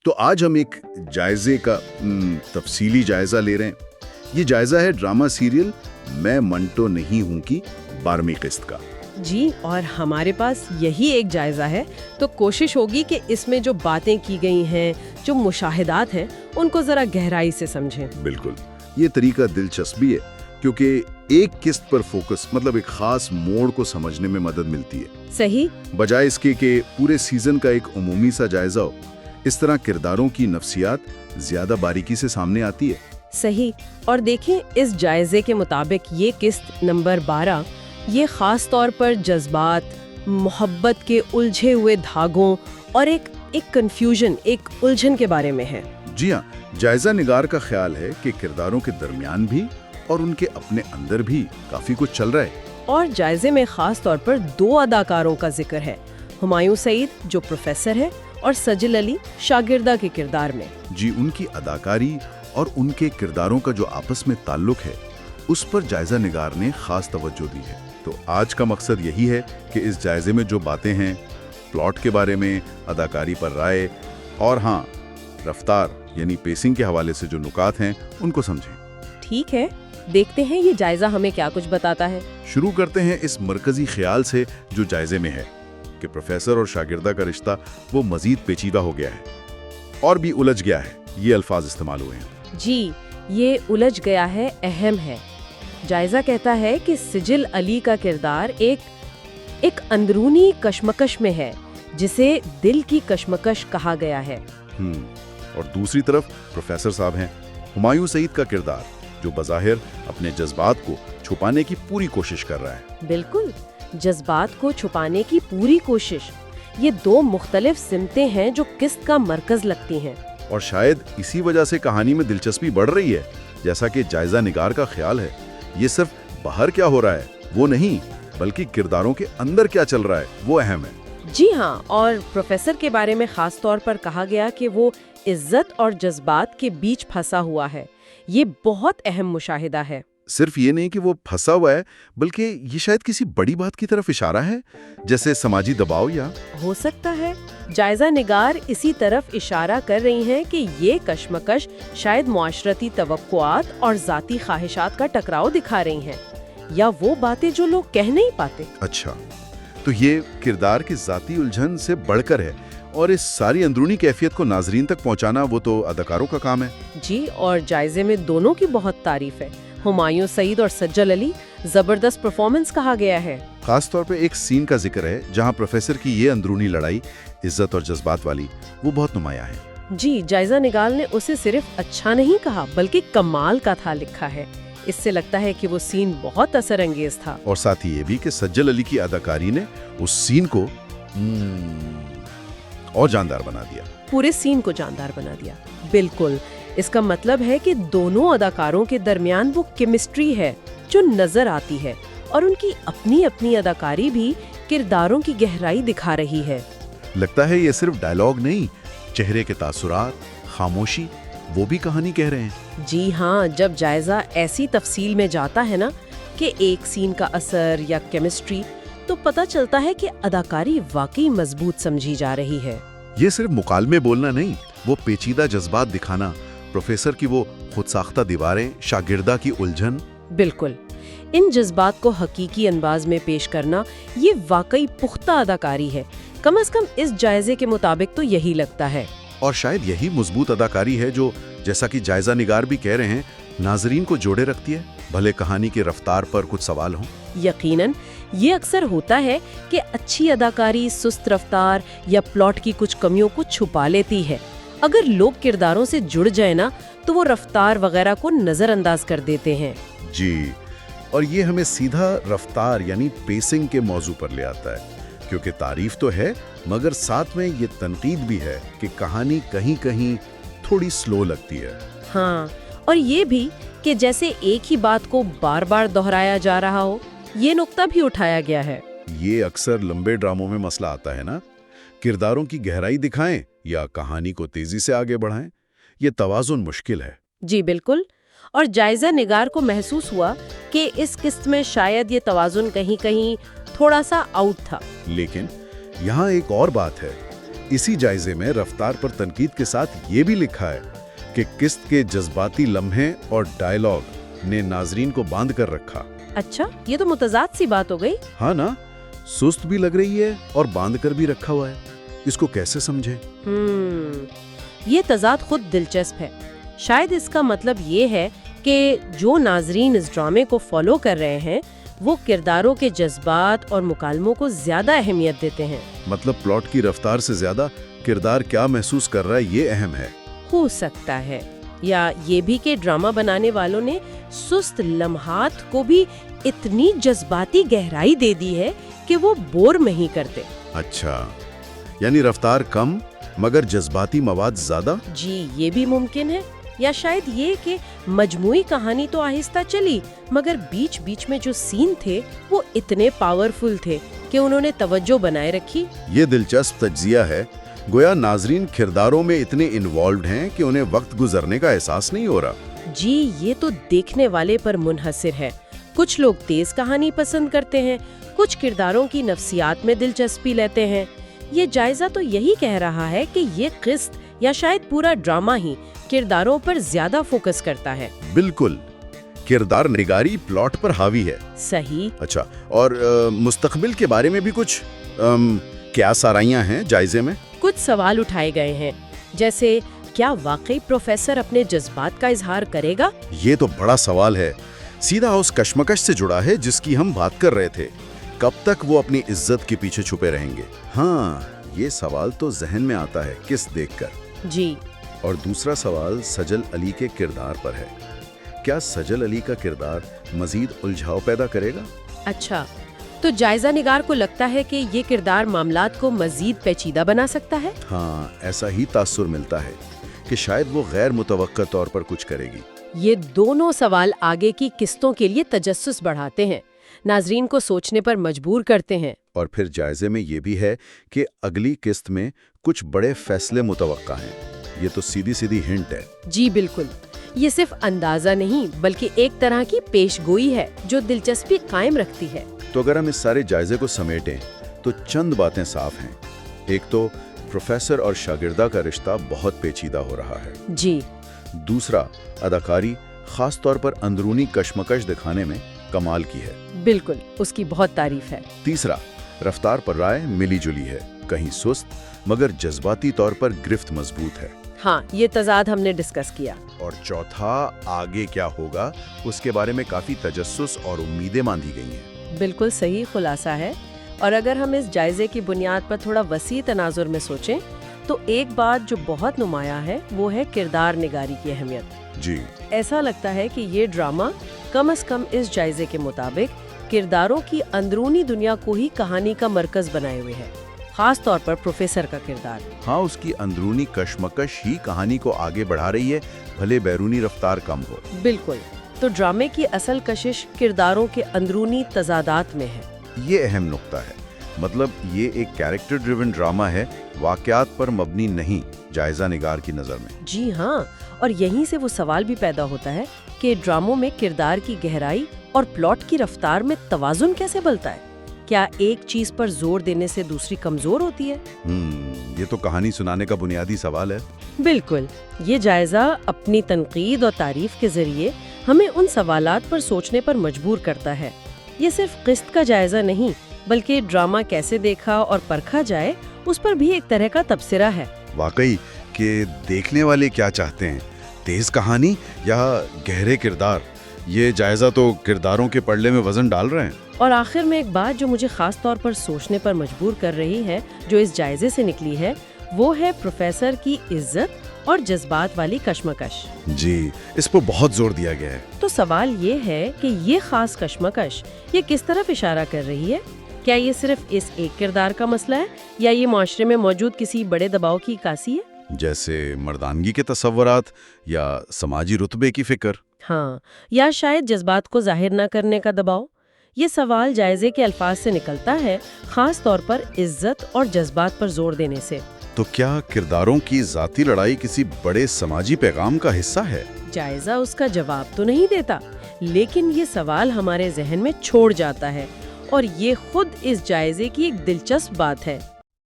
تو آج ہم ایک جائزے کا تفصیلی جائزہ لے رہے ہیں۔ یہ جائزہ ہے ڈرامہ سیریل میں منٹو نہیں ہوں کی 12ویں قسط کا۔ جی، اور ہمارے پاس یہی ایک جائزہ ہے، تو کوشش ہوگی کہ اس میں جو باتیں کی گئی ہیں، جو مشاہدات ہیں، ان کو ذرا گہرائی سے سمجھیں۔ بالکل، یہ طریقہ دلچسپ بھی ہے کیونکہ ایک قسط پر فوکس مطلب ایک خاص موڑ کو سمجھنے میں مدد ملتی ہے، صحیح، بجائے اس کے کہ پورے سیزن کا ایک عمومی سا جائزہ ہو۔ اس طرح کرداروں کی نفسیات زیادہ باریکی سے سامنے آتی ہے۔ صحیح۔ اور دیکھیں، اس جائزے کے مطابق یہ قسط نمبر 12 یہ خاص طور پر جذبات، محبت کے الجھے ہوئے دھاگوں اور ایک کنفیوژن، ایک الجھن کے بارے میں ہے۔ جی ہاں، جائزہ نگار کا خیال ہے کہ کرداروں کے درمیان بھی اور ان کے اپنے اندر بھی کافی کچھ چل رہا ہے۔ اور جائزے میں خاص طور پر 2 اداکاروں کا ذکر ہے، ہمایوں سعید جو پروفیسر ہے اور سجل علی شاگردہ کے کردار میں۔ جی، ان کی اداکاری اور ان کے کرداروں کا جو آپس میں تعلق ہے اس پر جائزہ نگار نے خاص توجہ دی ہے۔ تو آج کا مقصد یہی ہے کہ اس جائزے میں جو باتیں ہیں، پلاٹ کے بارے میں، اداکاری پر رائے اور ہاں رفتار یعنی پیسنگ کے حوالے سے جو نکات ہیں ان کو سمجھیں۔ ٹھیک ہے، دیکھتے ہیں یہ جائزہ ہمیں کیا کچھ بتاتا ہے۔ شروع کرتے ہیں اس مرکزی خیال سے جو جائزے میں ہے کہ پروفیسر اور شاگردہ کا رشتہ وہ مزید پیچیدہ ہو گیا ہے اور بھی الجھ گیا ہے، یہ الفاظ استعمال ہوئے ہیں۔ جی، یہ الجھ گیا ہے اہم ہے۔ جائزہ کہتا ہے کہ سجل علی کا کردار ایک اندرونی کشمکش میں ہے جسے دل کی کشمکش کہا گیا ہے۔ اور دوسری طرف پروفیسر صاحب ہیں ہمایوں سعید کا کردار جو بظاہر اپنے جذبات کو چھپانے کی پوری کوشش کر رہا ہے۔ بالکل، جذبات کو چھپانے کی پوری کوشش، یہ 2 مختلف سمتیں ہیں جو قسط کا مرکز لگتی ہیں۔ اور شاید اسی وجہ سے کہانی میں دلچسپی بڑھ رہی ہے، جیسا کہ جائزہ نگار کا خیال ہے۔ یہ صرف باہر کیا ہو رہا ہے وہ نہیں، بلکہ کرداروں کے اندر کیا چل رہا ہے وہ اہم ہے۔ جی ہاں، اور پروفیسر کے بارے میں خاص طور پر کہا گیا کہ وہ عزت اور جذبات کے بیچ پھنسا ہوا ہے۔ یہ بہت اہم مشاہدہ ہے۔ صرف یہ نہیں کہ وہ پھنسا ہوا ہے، بلکہ یہ شاید کسی بڑی بات کی طرف اشارہ ہے، جیسے سماجی دباؤ یا ہو سکتا ہے جائزہ نگار اسی طرف اشارہ کر رہی ہیں کہ یہ کشمکش شاید معاشرتی توقعات اور ذاتی خواہشات کا ٹکراؤ دکھا رہی ہیں، یا وہ باتیں جو لوگ کہہ نہیں پاتے۔ اچھا، تو یہ کردار کی ذاتی الجھن سے بڑھ کر ہے، اور اس ساری اندرونی کیفیت کو ناظرین تک پہنچانا وہ تو اداکاروں کا کام ہے۔ جی، اور جائزے میں دونوں کی بہت تعریف ہے۔ ہمایوں سعید اور سجل علی زبردست پرفارمنس کہا گیا ہے۔ خاص طور پہ ایک سین کا ذکر ہے جہاں پروفیسر کی یہ اندرونی لڑائی، عزت اور جذبات والی، وہ بہت نمایاں ہے۔ جی، جائزہ نگار نے اسے صرف اچھا نہیں کہا بلکہ کمال کا تھا لکھا ہے۔ اس سے لگتا ہے کہ وہ سین بہت اثر انگیز تھا۔ اور ساتھ ہی یہ بھی کہ سجل علی کی اداکاری نے اس سین کو اور جاندار بنا دیا، پورے سین کو جاندار بنا دیا۔ بالکل، اس کا مطلب ہے کہ دونوں اداکاروں کے درمیان وہ کیمسٹری ہے جو نظر آتی ہے، اور ان کی اپنی اپنی اداکاری بھی کرداروں کی گہرائی دکھا رہی ہے۔ لگتا ہے یہ صرف ڈائیلاگ نہیں، چہرے کے تاثرات، خاموشی، وہ بھی کہانی کہہ رہے ہیں۔ جی ہاں، جب جائزہ ایسی تفصیل میں جاتا ہے نا کہ ایک سین کا اثر یا کیمسٹری، تو پتہ چلتا ہے کہ اداکاری واقعی مضبوط سمجھی جا رہی ہے۔ یہ صرف مکالمے بولنا نہیں، وہ پیچیدہ جذبات دکھانا، پروفیسر کی وہ خود ساختہ دیواریں، شاگردہ کی الجھن۔ بالکل، ان جذبات کو حقیقی انداز میں پیش کرنا یہ واقعی پختہ اداکاری ہے۔ کم از کم اس جائزے کے مطابق تو یہی لگتا ہے۔ اور شاید یہی مضبوط اداکاری ہے جو، جیسا کہ جائزہ نگار بھی کہہ رہے ہیں، ناظرین کو جوڑے رکھتی ہے، بھلے کہانی کی رفتار پر کچھ سوال ہوں۔ یقیناً، یہ اکثر ہوتا ہے کہ اچھی اداکاری سست رفتار یا پلاٹ کی کچھ کمیوں کو چھپا لیتی ہے۔ اگر لوگ کرداروں سے جڑ جائیں نا تو وہ رفتار وغیرہ کو نظر انداز کر دیتے ہیں۔ جی، اور یہ ہمیں سیدھا رفتار یعنی پیسنگ کے موضوع پر لے آتا ہے، کیونکہ تعریف تو ہے مگر ساتھ میں یہ تنقید بھی ہے کہ کہانی کہیں کہیں تھوڑی سلو لگتی ہے۔ ہاں، اور یہ بھی کہ جیسے ایک ہی بات کو بار بار دہرایا جا رہا ہو، یہ نقطہ بھی اٹھایا گیا ہے۔ یہ اکثر لمبے ڈراموں میں مسئلہ آتا ہے نا، کرداروں کی گہرائی دکھائیں یا کہانی کو تیزی سے آگے بڑھائیں، یہ توازن مشکل ہے۔ جی بالکل، اور جائزہ نگار کو محسوس ہوا کہ اس قسط میں شاید یہ توازن کہیں کہیں تھوڑا سا آؤٹ تھا۔ لیکن یہاں ایک اور بات ہے، इसी जायजे में रफ्तार पर तनकीद के साथ ये भी लिखा है कि किस्त के जज्बाती लम्हे और डायलॉग ने नाजरीन को बांध कर रखा। अच्छा, ये तो मुतजाद सी बात हो गई। हाँ ना, सुस्त भी लग रही है और बांध कर भी रखा हुआ है। इसको कैसे समझे? ये तजाद खुद दिलचस्प है। शायद इसका मतलब ये है कि जो नाजरीन इस ड्रामे को फॉलो कर रहे हैं वो किरदारों के जज्बात और मुकालमों को ज्यादा अहमियत देते हैं। मतलब प्लॉट की रफ्तार से ज्यादा किरदार क्या महसूस कर रहा है ये अहम है। हो सकता है, या ये भी कि ड्रामा बनाने वालों ने सुस्त लम्हात को भी इतनी जज्बाती गहराई दे दी है कि वो बोर नहीं करते। अच्छा, यानी रफ्तार कम मगर जज्बाती मवाद ज्यादा। जी, ये भी मुमकिन है। या शायद ये कि मजमूई कहानी तो आहिस्ता चली मगर बीच बीच में जो सीन थे वो इतने पावरफुल थे कि उन्होंने तवज्जो बनाए रखी। ये दिलचस्प तज्जिया है। गोया नाजरीन किरदारों में इतने इन्वॉल्व्ड हैं कि उन्हें वक्त गुजरने का एहसास नहीं हो रहा। जी, ये तो देखने वाले पर मुनहसिर है। कुछ लोग तेज कहानी पसंद करते हैं, कुछ किरदारों की नफ्सियात में दिलचस्पी लेते हैं। ये जायजा तो यही कह रहा है कि ये किस्त या शायद पूरा ड्रामा ही किरदारों पर ज्यादा फोकस करता है। बिल्कुल, किरदार निगारी प्लॉट पर हावी है। सही। अच्छा, और मुस्तकबिल के बारे में भी कुछ क्या साराइयां हैं जायजे में? कुछ सवाल उठाए गए हैं, जैसे क्या वाकई प्रोफेसर अपने जज्बात का इजहार करेगा? ये तो बड़ा सवाल है, सीधा उस कश्मकश से जुड़ा है जिसकी हम बात कर रहे थे। कब तक वो अपनी इज्जत के पीछे छुपे रहेंगे? हाँ, ये सवाल तो जहन में आता है किस देखकर। जी। और दूसरा सवाल सजल अली के किरदार पर है। क्या सजल अली का किरदार मजीद उलझाव पैदा करेगा? अच्छा, तो जायजा निगार को लगता है कि ये किरदार मामलात को मजीद पेचीदा बना सकता है। हाँ, ऐसा ही तासुर मिलता है कि शायद वो गैर मुतवक्का तौर पर कुछ करेगी। ये दोनों सवाल आगे की किस्तों के लिए तजस्सुस बढ़ाते हैं, नाजरीन को सोचने पर मजबूर करते हैं। और फिर जायजे में ये भी है कि अगली किस्त में कुछ बड़े फैसले मुतवक्का हैं। ये तो सीधी सीधी हिंट है। जी बिल्कुल, ये सिर्फ अंदाजा नहीं बल्कि एक तरह की पेशगोई है जो दिलचस्पी कायम रखती है। तो अगर हम इस सारे जायजे को समेटें तो चंद बातें साफ हैं। एक तो प्रोफेसर और शागिर्दा का रिश्ता बहुत पेचीदा हो रहा है। जी। दूसरा, अदाकारी खास तौर पर अंदरूनी कश्मकश दिखाने में कमाल की है। बिल्कुल, उसकी बहुत तारीफ है। तीसरा, रफ्तार पर राय मिली जुली है, कहीं सुस्त मगर जज्बाती तौर पर गिरफ्त मजबूत है। हाँ, ये तजाद हमने डिस्कस किया। और चौथा, आगे क्या होगा उसके बारे में काफी तजस्सुस और उम्मीदें बांधी गई हैं। बिल्कुल सही खुलासा है। और अगर हम इस जायजे की बुनियाद पर थोड़ा वसी तनाजुर में सोचें तो एक बात जो बहुत नुमाया है वो है किरदार निगारी की अहमियत। जी। ऐसा लगता है कि ये ड्रामा कम से कम इस जायजे के मुताबिक किरदारों की अंदरूनी दुनिया को ही कहानी का मरकज बनाए हुए है, खास तौर पर प्रोफेसर का किरदार। हाँ, उसकी अंदरूनी कश्मकश ही कहानी को आगे बढ़ा रही है, भले बैरूनी रफ्तार कम हो। बिल्कुल, तो ड्रामे की असल कशिश किरदारों के अंदरूनी तजादात में है। ये अहम नुक्ता है। मतलब ये एक कैरेक्टर ड्रिवन ड्रामा है, वाकयात पर मबनी नहीं, जायजा निगार की नज़र में। जी हाँ, और यहीं से वो सवाल भी पैदा होता है कि ड्रामों में किरदार की गहराई और प्लॉट की रफ्तार में तवाजुन कैसे बनता है? क्या एक चीज पर जोर देने से दूसरी कमजोर होती है? ये तो कहानी सुनाने का बुनियादी सवाल है। बिल्कुल, ये जायजा अपनी तनकीद और तारीफ के जरिए हमें उन सवालात पर सोचने पर मजबूर करता है। ये सिर्फ किस्त का जायजा नहीं बल्कि ड्रामा कैसे देखा और परखा जाए उस पर भी एक तरह का तबसरा है। वाकई कि देखने वाले क्या चाहते हैं, तेज कहानी या गहरे किरदार? ये जायजा तो किरदारों के पल्ले में वजन डाल रहे हैं। और आखिर में एक बात जो मुझे खास तौर पर सोचने पर मजबूर कर रही है, जो इस जायजे से निकली है, वो है प्रोफेसर की इज्जत और जज्बात वाली कश्मकश। जी, इस पर बहुत जोर दिया गया है। तो सवाल ये है कि ये खास कश्मकश ये किस तरफ इशारा कर रही है? क्या ये सिर्फ इस एक किरदार का मसला है या ये माशरे में मौजूद किसी बड़े दबाव की इकासी है? जैसे मर्दानगी के तसव्वुरात या समाजी रुतबे की फिक्र? हाँ, या शायद जज्बात को जाहिर न करने का दबाव। ये सवाल जायजे के अल्फाज से निकलता है, खास तौर पर इज्जत और जज्बात पर जोर देने से। तो क्या किरदारों की जाती लड़ाई किसी बड़े समाजी पैगाम का हिस्सा है? जायजा उसका जवाब तो नहीं देता, लेकिन ये सवाल हमारे जहन में छोड़ जाता है, और ये खुद इस जायजे की एक दिलचस्प बात है।